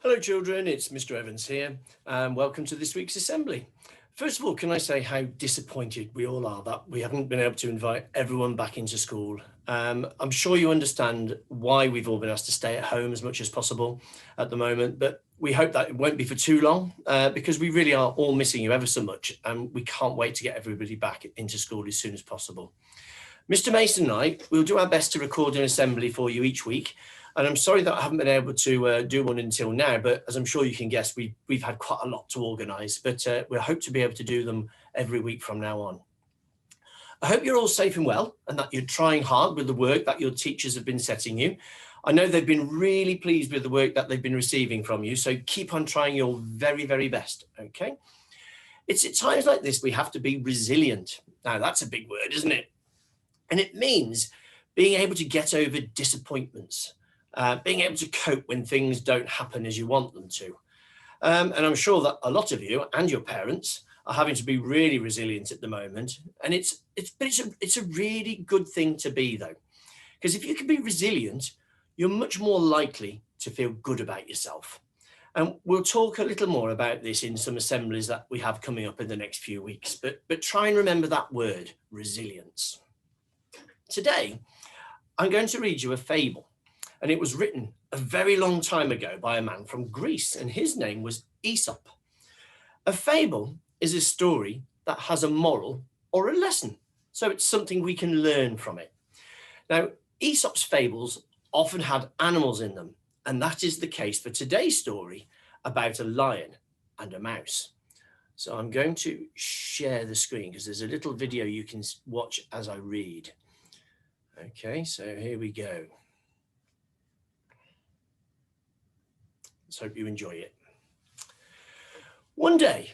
Hello children, it's Mr. Evans here and welcome to this week's assembly. First of all, can I say how disappointed we all are that we haven't been able to invite everyone back into school. I'm sure you understand why we've all been asked to stay at home as much as possible at the moment, but we hope that it won't be for too long because we really are all missing you ever so much and we can't wait to get everybody back into school as soon as possible. Mr. Mason and I will do our best to record an assembly for you each week. And I'm sorry that I haven't been able to do one until now, but as I'm sure you can guess, we've had quite a lot to organise, but we hope to be able to do them every week from now on. I hope you're all safe and well and that you're trying hard with the work that your teachers have been setting you. I know they've been really pleased with the work that they've been receiving from you, so keep on trying your very, very best, okay? It's at times like this we have to be resilient. Now, that's a big word, isn't it? And it means being able to get over disappointments. Being able to cope when things don't happen as you want them to. And I'm sure that a lot of you and your parents are having to be really resilient at the moment. And it's a really good thing to be though, because if you can be resilient, you're much more likely to feel good about yourself. And we'll talk a little more about this in some assemblies that we have coming up in the next few weeks, but try and remember that word, resilience. Today, I'm going to read you a fable. And it was written a very long time ago by a man from Greece, and his name was Aesop. A fable is a story that has a moral or a lesson, so it's something we can learn from it. Now, Aesop's fables often had animals in them, and that is the case for today's story about a lion and a mouse. So I'm going to share the screen because there's a little video you can watch as I read. Okay, so here we go. Let's hope you enjoy it. One day,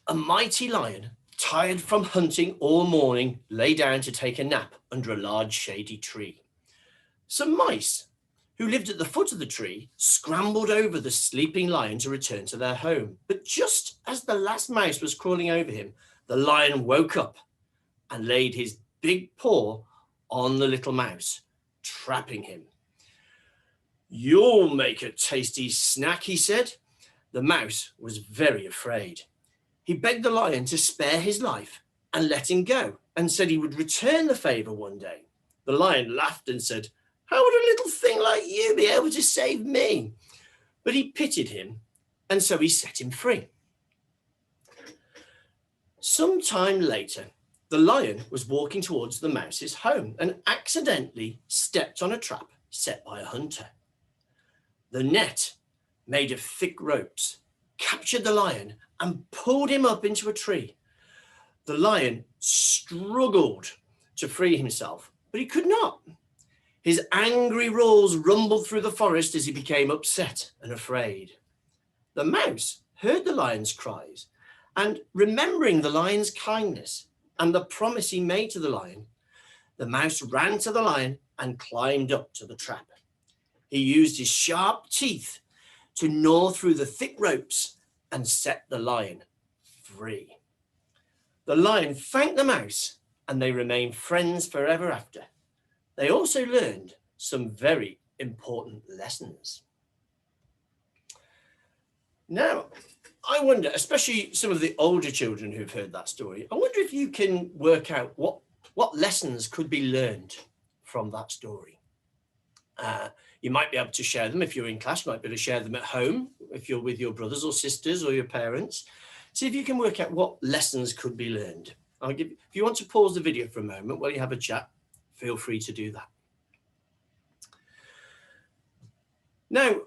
a mighty lion, tired from hunting all morning, lay down to take a nap under a large shady tree. Some mice, who lived at the foot of the tree, scrambled over the sleeping lion to return to their home. But just as the last mouse was crawling over him, the lion woke up and laid his big paw on the little mouse, trapping him. "You'll make a tasty snack," he said. The mouse was very afraid. He begged the lion to spare his life and let him go, and said he would return the favour one day. The lion laughed and said, "How would a little thing like you be able to save me?" But he pitied him, and so he set him free. Some time later, the lion was walking towards the mouse's home and accidentally stepped on a trap set by a hunter. The net, made of thick ropes, captured the lion and pulled him up into a tree. The lion struggled to free himself, but he could not. His angry roars rumbled through the forest as he became upset and afraid. The mouse heard the lion's cries, and remembering the lion's kindness and the promise he made to the lion, the mouse ran to the lion and climbed up to the trap. He used his sharp teeth to gnaw through the thick ropes and set the lion free. The lion thanked the mouse and they remained friends forever after. They also learned some very important lessons. Now, I wonder, especially some of the older children who've heard that story, I wonder if you can work out what lessons could be learned from that story. You might be able to share them if you're in class, you might be able to share them at home if you're with your brothers or sisters or your parents. See if you can work out what lessons could be learned. If you want to pause the video for a moment while you have a chat, feel free to do that. Now,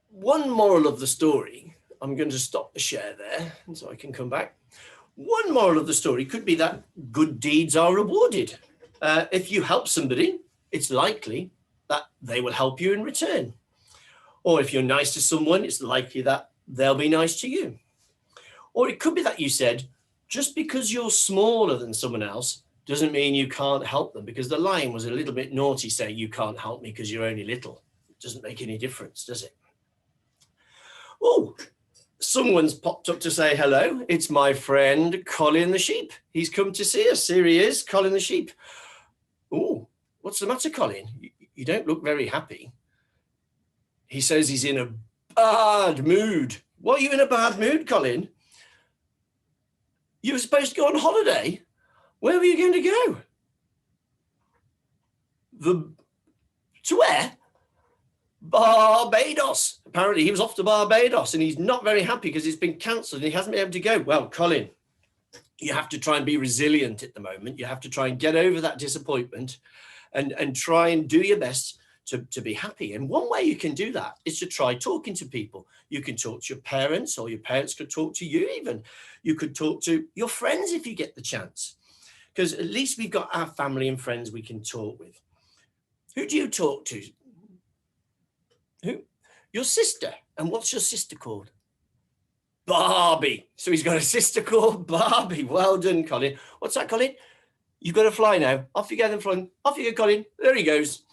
one moral of the story, I'm going to stop the share there so I can come back. One moral of the story could be that good deeds are rewarded. If you help somebody, it's likely that they will help you in return. Or if you're nice to someone, it's likely that they'll be nice to you. Or it could be that you said, just because you're smaller than someone else doesn't mean you can't help them, because the lion was a little bit naughty saying you can't help me because you're only little. It doesn't make any difference, does it? Oh, someone's popped up to say hello. It's my friend Colin the sheep. He's come to see us. Here he is, Colin the sheep. Oh, what's the matter, Colin? You don't look very happy. He says he's in a bad mood. What are you in a bad mood, Colin? You were supposed to go on holiday. Where were you going to go? To where? Barbados. Apparently he was off to Barbados and he's not very happy because it's been cancelled and he hasn't been able to go. Well, Colin, you have to try and be resilient at the moment. You have to try and get over that disappointment and try and do your best to be happy. And one way you can do that is to try talking to people. You can talk to your parents, or your parents could talk to you even. You could talk to your friends if you get the chance, because at least we've got our family and friends we can talk with. Who do you talk to? Who? Your sister. And what's your sister called? Barbie. So he's got a sister called Barbie. Well done, Colin. What's that, Colin? You've got to fly now. Off you go then, flying. Off you go, Colin. There he goes.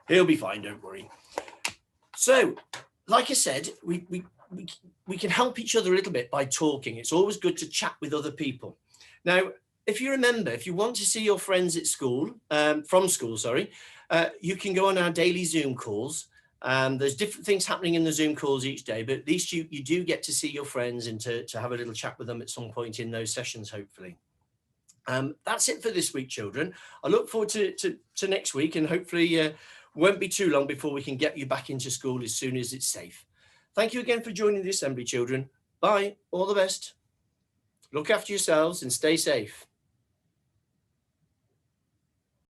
He'll be fine, don't worry. So, like I said, we can help each other a little bit by talking. It's always good to chat with other people. Now, if you remember, if you want to see your friends at school, from school, sorry, you can go on our daily Zoom calls. There's different things happening in the Zoom calls each day, but at least you do get to see your friends and to have a little chat with them at some point in those sessions, hopefully. That's it for this week, children. I look forward to next week, and hopefully won't be too long before we can get you back into school as soon as it's safe. Thank you again for joining the assembly, children. Bye. All the best. Look after yourselves and stay safe.